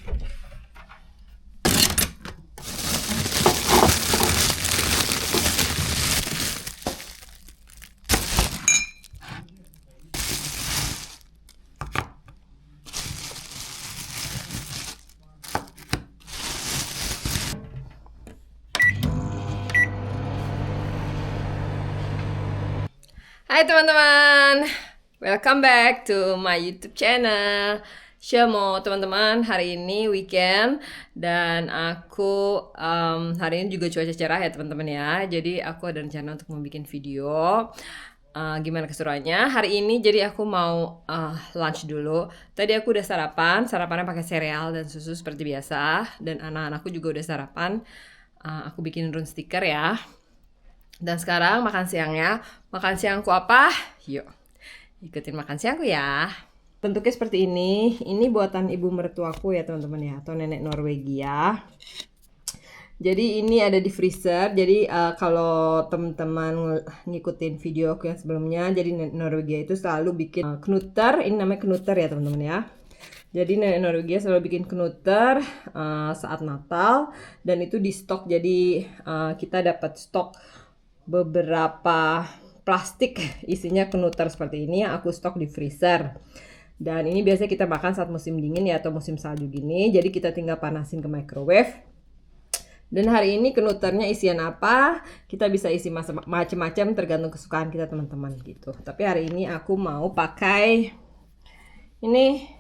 Hai teman-teman, welcome back to my YouTube channel. Shemo teman-teman, hari ini weekend dan aku hari ini juga cuaca cerah ya teman-teman ya. Jadi aku ada rencana untuk membuat video. Gimana keseruannya hari ini? Jadi aku mau lunch dulu. Tadi aku udah sarapannya pakai sereal dan susu seperti biasa. Dan anak-anakku juga udah sarapan. Aku bikin rune sticker ya. Dan sekarang makan siangnya. Makan siangku apa? Yuk, ikutin makan siangku ya. Bentuknya seperti ini. Ini buatan ibu mertuaku ya teman-teman ya, atau nenek Norwegia. Jadi ini ada di freezer. Jadi kalau teman-teman ngikutin video aku yang sebelumnya, jadi nenek Norwegia itu selalu bikin knutter. Ini namanya knutter ya teman-teman ya. Jadi nenek Norwegia selalu bikin knutter saat Natal dan itu di stok. Jadi kita dapat stok beberapa plastik isinya knutter seperti ini yang aku stok di freezer. Dan ini biasanya kita makan saat musim dingin ya, atau musim salju gini. Jadi kita tinggal panasin ke microwave. Dan hari ini knutternya isian apa? Kita bisa isi macam-macam tergantung kesukaan kita teman-teman gitu. Tapi hari ini aku mau pakai ini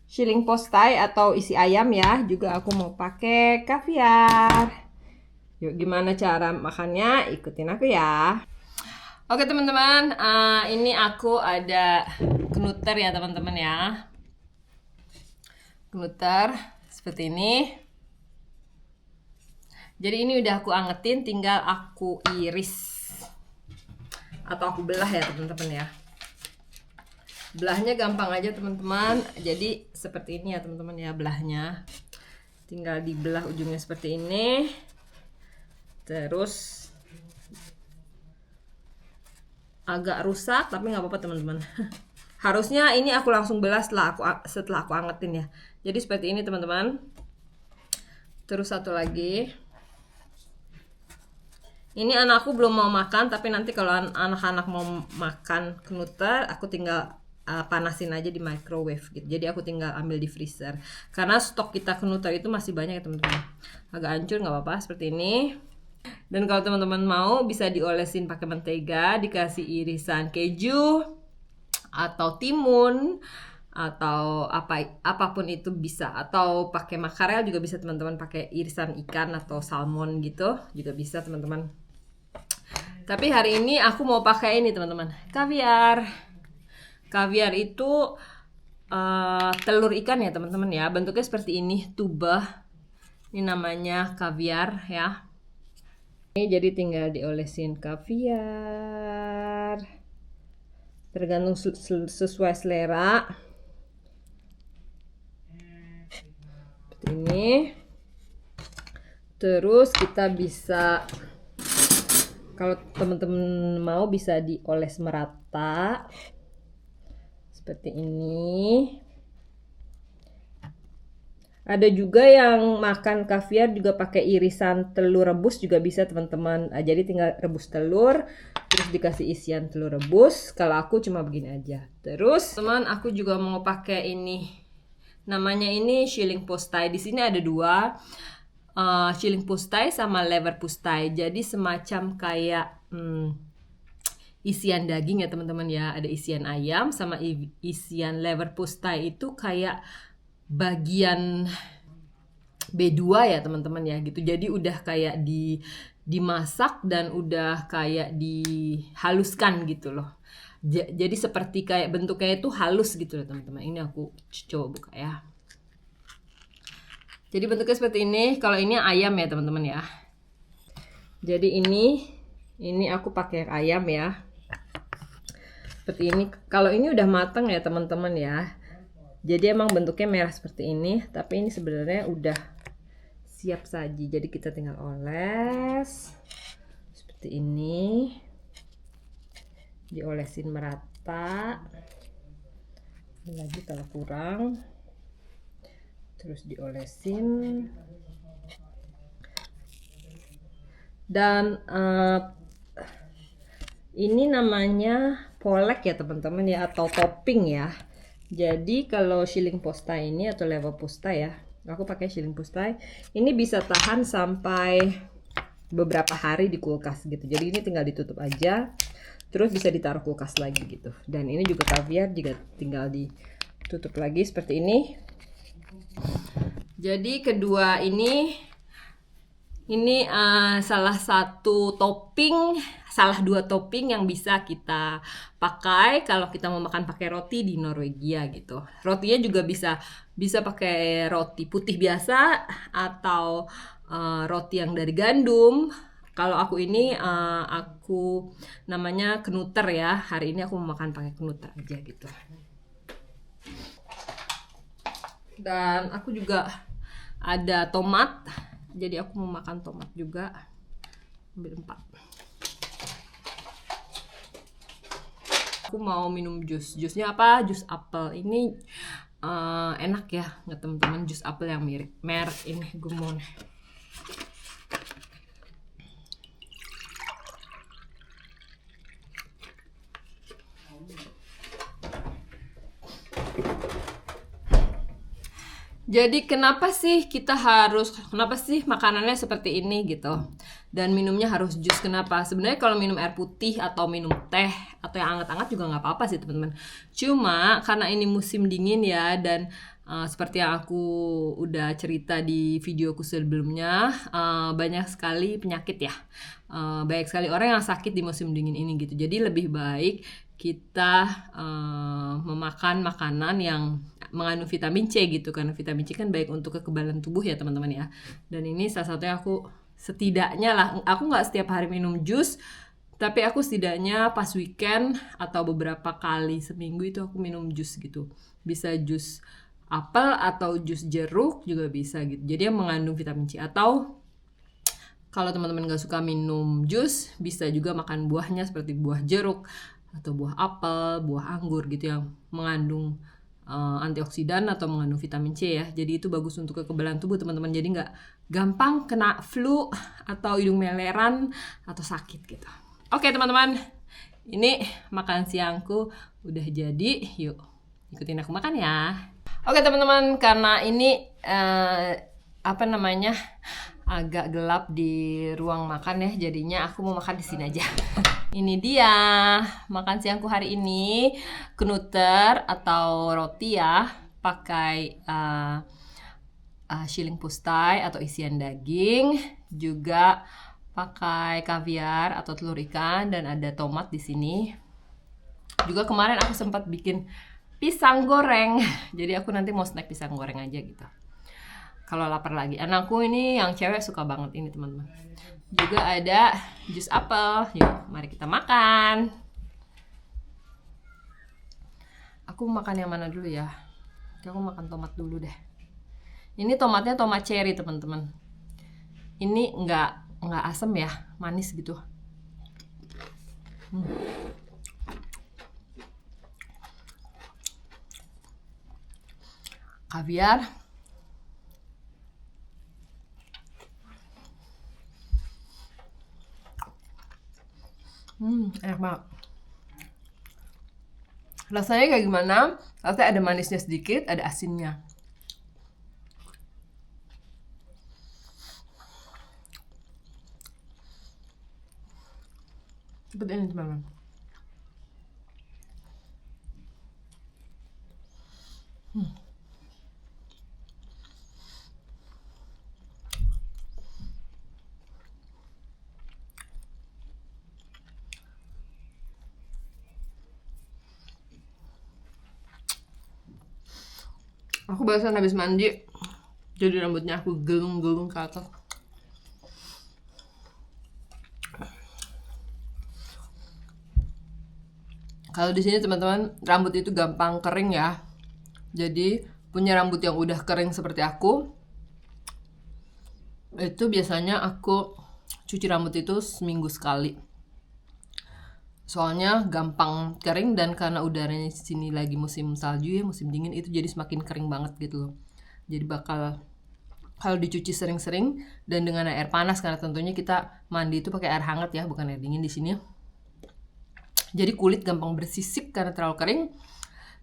shilling postai atau isi ayam ya. Juga aku mau pakai kaviar. Yuk, gimana cara makannya? Ikutin aku ya. Oke teman-teman, ini aku ada knutter ya teman-teman ya. Knutter seperti ini. Jadi ini udah aku angetin, tinggal aku iris atau aku belah ya teman-teman ya. Belahnya gampang aja teman-teman. Jadi seperti ini ya teman-teman ya belahnya. Tinggal dibelah ujungnya seperti ini. Terus agak rusak tapi nggak apa-apa teman-teman. Harusnya ini aku langsung belah setelah aku angetin ya. Jadi seperti ini teman-teman. Terus satu lagi. Ini anakku belum mau makan, tapi nanti kalau anak-anak mau makan knutter, aku tinggal panasin aja di microwave gitu. Jadi aku tinggal ambil di freezer. Karena stok kita knutter itu masih banyak ya teman-teman. Agak hancur nggak apa-apa seperti ini. Dan kalau teman-teman mau bisa diolesin pakai mentega, dikasih irisan keju atau timun atau apapun itu bisa, atau pakai makarel juga bisa teman-teman, pakai irisan ikan atau salmon gitu juga bisa teman-teman. Tapi hari ini aku mau pakai ini teman-teman, kaviar. Kaviar itu telur ikan ya teman-teman ya, bentuknya seperti ini, tuba. Ini namanya kaviar ya. Jadi tinggal diolesin kaviar, tergantung sesuai selera. Seperti ini. Terus kita bisa, kalau teman-teman mau bisa dioles merata seperti ini. Ada juga yang makan kaviar juga pakai irisan telur rebus juga bisa teman-teman. Jadi tinggal rebus telur, terus dikasih isian telur rebus. Kalau aku cuma begini aja. Terus teman, aku juga mau pakai ini. Namanya ini shilling postai. Di sini ada dua, shilling postai sama lever postai. Jadi semacam kayak isian daging ya teman-teman ya. Ada isian ayam sama isian lever postai itu kayak bagian B2 ya teman-teman ya gitu. Jadi udah kayak dimasak dan udah kayak dihaluskan gitu loh. Jadi seperti kayak bentuknya itu halus gitu loh teman-teman. Ini aku coba buka ya. Jadi bentuknya seperti ini. Kalau ini ayam ya teman-teman ya. Jadi ini aku pakai ayam ya. Seperti ini. Kalau ini udah matang ya teman-teman ya. Jadi emang bentuknya merah seperti ini, tapi ini sebenarnya udah siap saji. Jadi kita tinggal oles seperti ini, diolesin merata. Lagi kalau kurang, terus diolesin. Dan ini namanya polek ya teman-teman ya, atau topping ya. Jadi kalau shilling postai ini atau leverpostei ya, aku pakai shilling postai, ini bisa tahan sampai beberapa hari di kulkas gitu. Jadi ini tinggal ditutup aja, terus bisa ditaruh kulkas lagi gitu. Dan ini juga kaviar juga tinggal ditutup lagi seperti ini. Jadi kedua ini salah satu topping, salah dua topping yang bisa kita pakai kalau kita mau makan pakai roti di Norwegia gitu. Rotinya juga bisa pakai roti putih biasa atau roti yang dari gandum. Kalau aku ini aku namanya knuter ya. Hari ini aku mau makan pakai knuter aja gitu. Dan aku juga ada tomat. Jadi aku mau makan tomat juga. Ambil 4. Aku mau minum jus. Jusnya apa? Jus apel. Ini enak ya, nggak teman-teman? Jus apel yang mirip merek ini Gumon. Jadi kenapa sih makanannya seperti ini gitu, dan minumnya harus jus? Kenapa? Sebenarnya kalau minum air putih atau minum teh atau yang hangat-hangat juga nggak apa-apa sih teman-teman. Cuma karena ini musim dingin ya, dan seperti yang aku udah cerita di videoku sebelumnya, banyak sekali penyakit ya, banyak sekali orang yang sakit di musim dingin ini gitu. Jadi lebih baik kita memakan makanan yang mengandung vitamin C gitu, karena vitamin C kan baik untuk kekebalan tubuh ya teman-teman ya. Dan ini salah satunya aku setidaknya lah, aku nggak setiap hari minum jus, tapi aku setidaknya pas weekend atau beberapa kali seminggu itu aku minum jus gitu. Bisa jus apel atau jus jeruk juga bisa gitu. Jadi yang mengandung vitamin C. Atau kalau teman-teman nggak suka minum jus, bisa juga makan buahnya seperti buah jeruk atau buah apel, buah anggur gitu yang mengandung antioksidan atau mengandung vitamin C ya. Jadi itu bagus untuk kekebalan tubuh teman-teman. Jadi nggak gampang kena flu atau hidung meleran atau sakit gitu. Oke teman-teman, ini makan siangku udah jadi. Yuk ikutin aku makan ya. Oke teman-teman, karena ini agak gelap di ruang makan ya, jadinya aku mau makan di sini aja. Ini dia makan siangku hari ini, knuter atau roti ya, pakai shilling postai atau isian daging, juga pakai kaviar atau telur ikan, dan ada tomat di sini. Juga kemarin aku sempat bikin pisang goreng, jadi aku nanti mau snack pisang goreng aja gitu. Kalau lapar lagi. Anakku ini yang cewek suka banget ini teman-teman. Juga ada jus apel. Yuk, mari kita makan. Aku makan yang mana dulu ya? Aku makan tomat dulu deh. Ini tomatnya tomat cherry teman-teman. Ini nggak asam ya, manis gitu. Kaviar. Enak banget. Rasanya kayak gimana? Rasanya ada manisnya sedikit, ada asinnya. Seperti ini teman-teman. Aku barusan habis mandi, jadi rambutnya aku gelung-gelung ke atas. Kalau di sini teman-teman, rambut itu gampang kering ya. Jadi punya rambut yang udah kering seperti aku, itu biasanya aku cuci rambut itu seminggu sekali. Soalnya gampang kering, dan karena udaranya di sini lagi musim salju ya, musim dingin, itu jadi semakin kering banget gitu loh. Jadi bakal kalau dicuci sering-sering dan dengan air panas, karena tentunya kita mandi itu pakai air hangat ya, bukan air dingin di sini. Jadi kulit gampang bersisik karena terlalu kering,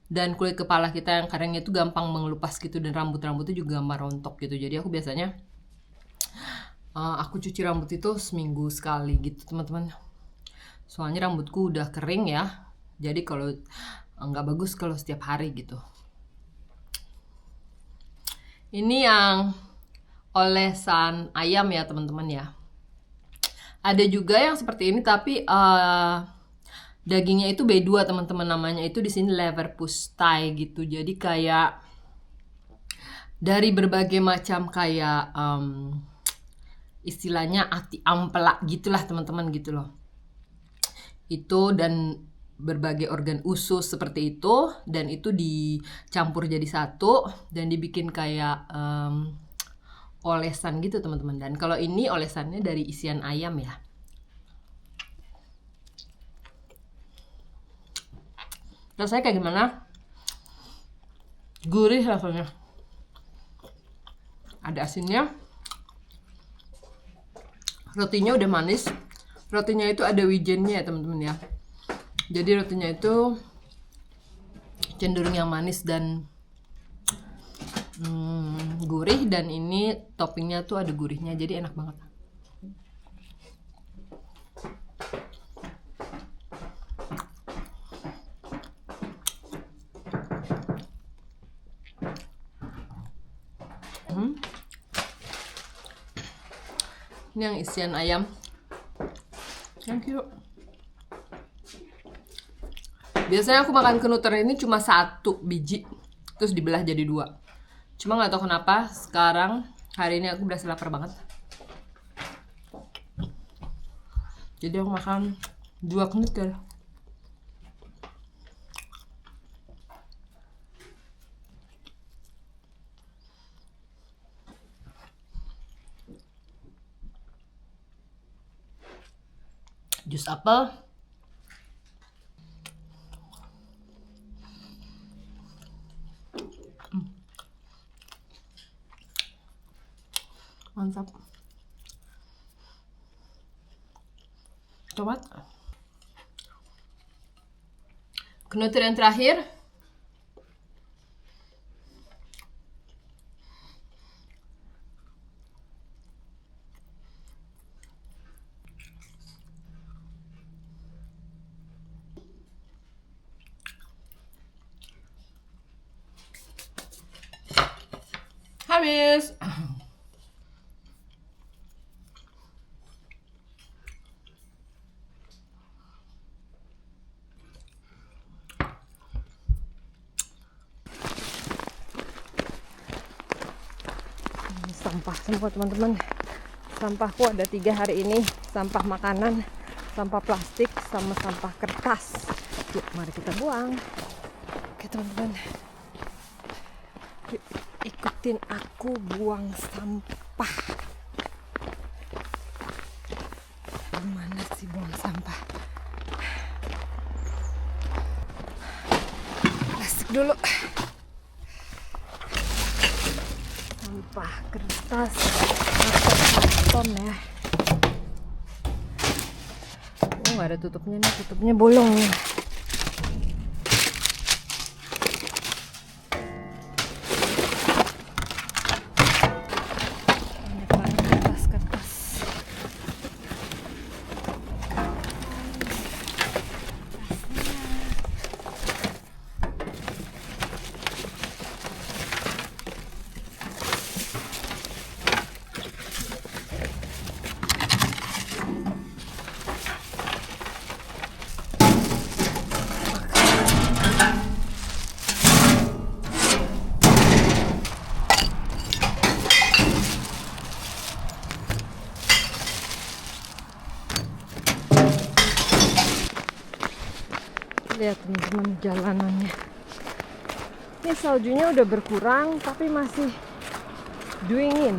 dan kulit kepala kita yang keringnya itu gampang mengelupas gitu, dan rambut-rambutnya juga gampang rontok gitu. Jadi aku biasanya aku cuci rambut itu seminggu sekali gitu teman-teman. Soalnya rambutku udah kering ya. Jadi kalau nggak bagus kalau setiap hari gitu. Ini yang olesan ayam ya teman-teman ya. Ada juga yang seperti ini tapi dagingnya itu B2 teman-teman, namanya itu di sini Leverpus Thai gitu. Jadi kayak dari berbagai macam kayak istilahnya ati ampela gitulah teman-teman gitu loh. Itu dan berbagai organ usus seperti itu, dan itu dicampur jadi satu dan dibikin kayak olesan gitu teman-teman. Dan kalau ini olesannya dari isian ayam ya. Rasanya kayak gimana? Gurih rasanya. Ada asinnya. Rotinya udah manis. Rotinya itu ada wijennya ya teman-teman ya. Jadi rotinya itu cenderung yang manis dan gurih, dan ini toppingnya tuh ada gurihnya, jadi enak banget. Ini yang isian ayam. Thank you. Biasanya aku makan kenuter ini cuma 1 biji, terus dibelah jadi 2. Cuma nggak tahu kenapa sekarang hari ini aku berasa lapar banget. Jadi aku makan 2 kenuter. Jus apel. Mantap. Tomat. Kenuter yang terakhir. Habis. Sampah semua teman-teman. Sampahku ada 3 hari ini. Sampah makanan, sampah plastik, sama sampah kertas. Yuk mari kita buang. Oke teman-teman, yuk ikutin aku buang sampah. Gimana sih buang sampah? Plastik dulu. Sampah kertas atau karton ya. Oh, nggak ada tutupnya nih, tutupnya bolong nih. Lihat teman-teman jalanannya. Ini saljunya udah berkurang tapi masih dingin.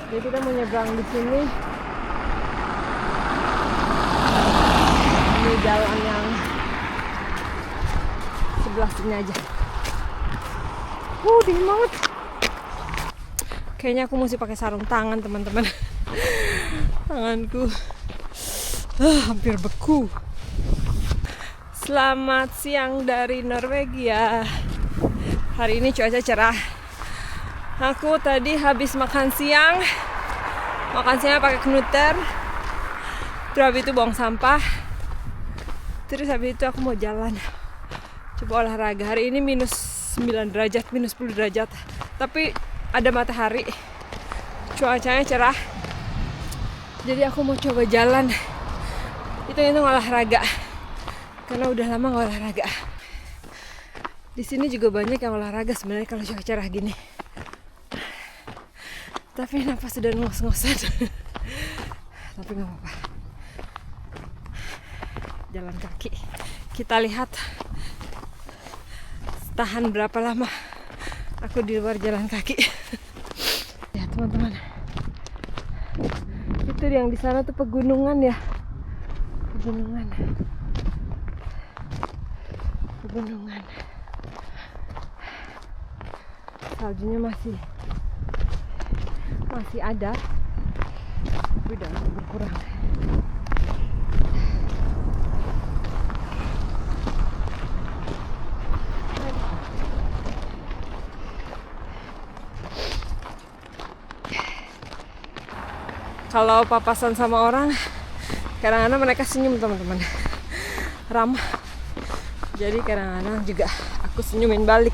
Jadi kita mau nyebrang di sini. Ini jalan yang sebelah sini aja. Dingin banget. Kayaknya aku mesti pakai sarung tangan, teman-teman. Tanganku hampir beku. Selamat siang dari Norwegia. Hari ini cuaca cerah. Aku tadi habis makan siang. Makan siang pakai knuter. Terus habis itu buang sampah. Terus habis itu aku mau jalan. Coba olahraga. Hari ini minus 9 derajat, minus 10 derajat. Tapi ada matahari. Cuacanya cerah. Jadi aku mau coba jalan. Itu olahraga. Karena udah lama gak olahraga. Di sini juga banyak yang olahraga sebenarnya kalau cuaca cerah gini. Tapi napas sudah ngos-ngosan. Tapi gak apa-apa. Jalan kaki. Kita lihat tahan berapa lama aku di luar jalan kaki. Ya teman-teman, itu yang di sana tuh pegunungan ya, pegunungan. Saljunya masih ada, tapi udah berkurang. Kalau papasan sama orang, kadang-kadang mereka senyum, teman-teman, ramah. Jadi kadang-kadang juga aku senyumin balik.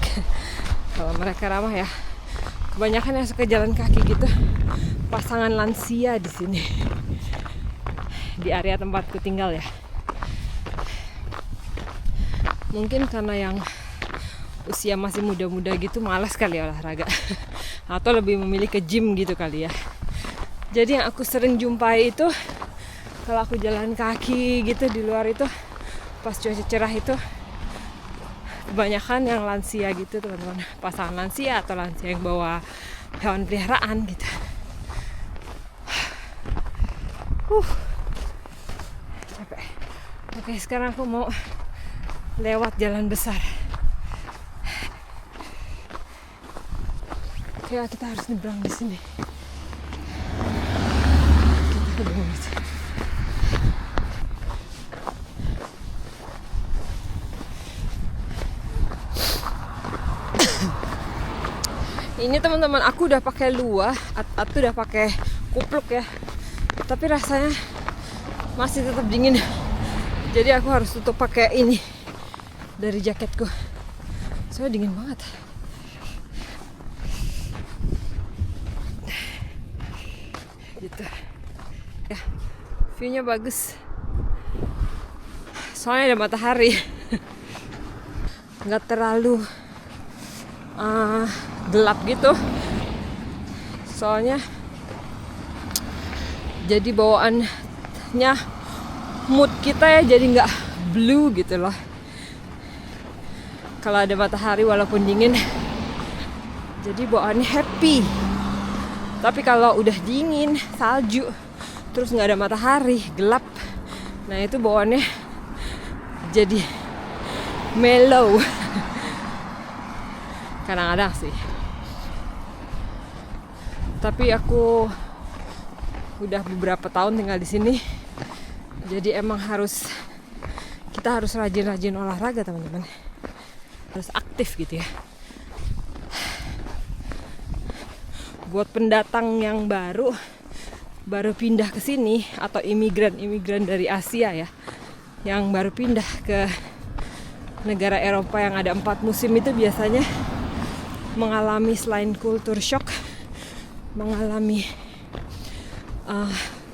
Kalau mereka ramah ya. Kebanyakan yang suka jalan kaki gitu pasangan lansia di sini, di area tempatku tinggal ya. Mungkin karena yang usia masih muda-muda gitu malas kali ya olahraga, atau lebih memilih ke gym gitu kali ya. Jadi yang aku sering jumpai itu kalau aku jalan kaki gitu di luar itu pas cuaca cerah itu kebanyakan yang lansia gitu, teman-teman. Pasangan lansia atau lansia yang bawa hewan peliharaan gitu. Capek. Oke, sekarang aku mau lewat jalan besar. Kayak kita harus nyebrang di sini. Ini teman-teman, aku udah pakai luah atau udah pakai kupluk ya, tapi rasanya masih tetap dingin. Jadi aku harus tutup pakai ini dari jaketku, soalnya dingin banget. Gitu ya, view-nya bagus. Soalnya ada matahari, nggak terlalu gelap gitu. Soalnya jadi bawaannya mood kita ya jadi nggak blue gitu loh. Kalau ada matahari walaupun dingin, jadi bawaannya happy. Tapi kalau udah dingin, salju, terus nggak ada matahari, gelap, nah itu bawaannya jadi mellow. Kadang-kadang sih. Tapi aku udah beberapa tahun tinggal di sini, jadi emang kita harus rajin-rajin olahraga, teman-teman. Harus aktif gitu ya. Buat pendatang yang baru pindah ke sini atau imigran dari Asia ya, yang baru pindah ke negara Eropa yang ada 4 musim itu biasanya mengalami selain culture shock, mengalami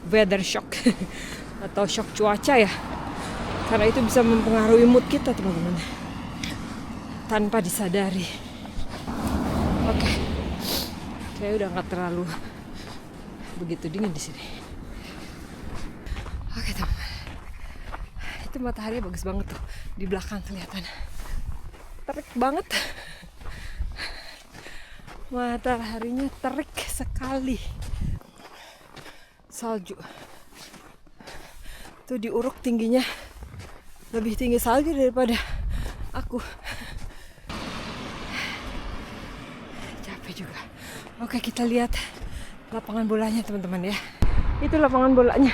weather shock atau shock cuaca ya, karena itu bisa mempengaruhi mood kita, teman-teman, tanpa disadari. Oke. Kayak udah nggak terlalu begitu dingin di sini. Oke, teman-teman, itu matahari bagus banget tuh di belakang kelihatan, terik banget. Mataharinya terik sekali. Salju tuh di Uruk tingginya lebih tinggi salju daripada aku. Oke, kita lihat lapangan bolanya teman-teman ya. Itu lapangan bolanya.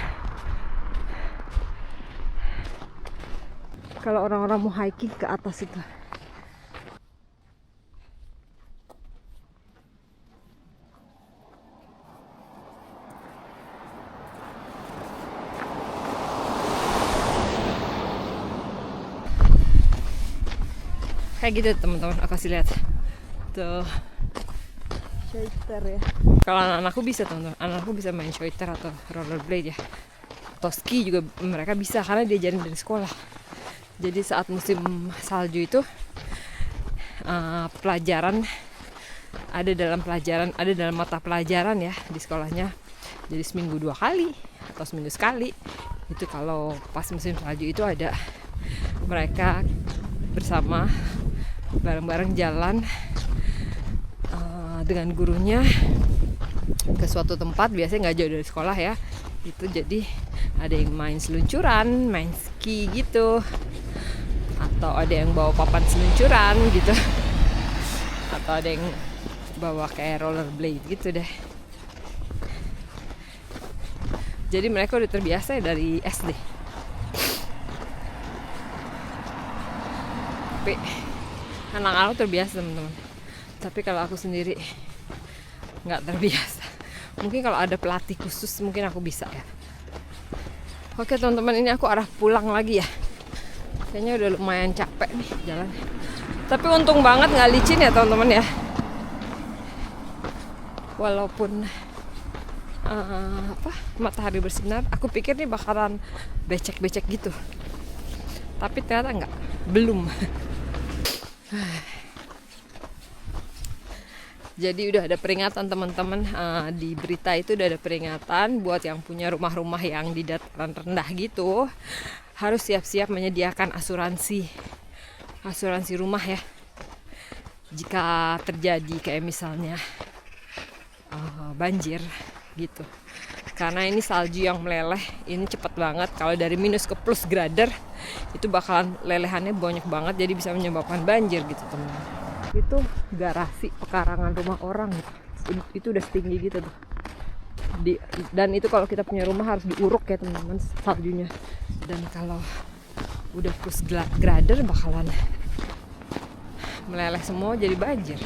Kalau orang-orang mau hiking ke atas itu. Kayak gitu teman-teman, aku kasih lihat. Tuh. Shoiter ya. Kalau anak-anakku bisa teman-teman, anakku bisa main shoiter atau rollerblade ya. Atau ski juga mereka bisa karena diajarin dari sekolah. Jadi saat musim salju itu pelajaran ada dalam mata pelajaran ya di sekolahnya. Jadi seminggu 2 kali atau seminggu sekali. Itu kalau pas musim salju itu ada mereka bersama bareng-bareng jalan dengan gurunya ke suatu tempat, biasanya nggak jauh dari sekolah ya. Itu jadi ada yang main seluncuran, main ski gitu, atau ada yang bawa papan seluncuran gitu, atau ada yang bawa kayak rollerblade gitu deh. Jadi mereka udah terbiasa ya dari SD. Tapi anak-anak terbiasa teman-teman. Tapi kalau aku sendiri nggak terbiasa. Mungkin kalau ada pelatih khusus mungkin aku bisa ya. Oke teman-teman, ini aku arah pulang lagi ya. Kayaknya udah lumayan capek nih jalan. Tapi untung banget nggak licin ya teman-teman ya. Walaupun matahari bersinar, aku pikir nih bakalan becek-becek gitu. Tapi ternyata nggak, belum. Jadi udah ada peringatan teman-teman, di berita itu udah ada peringatan buat yang punya rumah-rumah yang di dataran rendah gitu, harus siap-siap menyediakan asuransi rumah ya. Jika terjadi kayak misalnya banjir gitu. Karena ini salju yang meleleh, ini cepet banget. Kalau dari minus ke plus grader itu bakalan lelehannya banyak banget, jadi bisa menyebabkan banjir gitu teman-teman. Itu garasi pekarangan rumah orang gitu. Itu udah setinggi gitu tuh. Dan itu kalau kita punya rumah harus diuruk ya teman-teman saljunya. Dan kalau udah plus grader bakalan meleleh semua jadi banjir.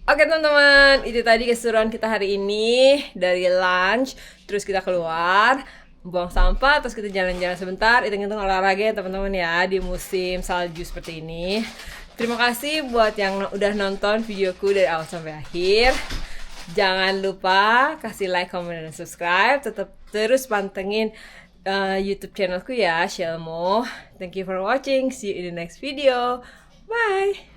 Oke teman-teman, itu tadi keseruan kita hari ini. Dari lunch, terus kita keluar, buang sampah, terus kita jalan-jalan sebentar, hitung-hitung olahraga ya teman-teman ya, di musim salju seperti ini. Terima kasih buat yang udah nonton videoku dari awal sampai akhir. Jangan lupa kasih like, comment, dan subscribe. Tetap terus pantengin YouTube channelku ya, Shelmo. Thank you for watching. See you in the next video. Bye.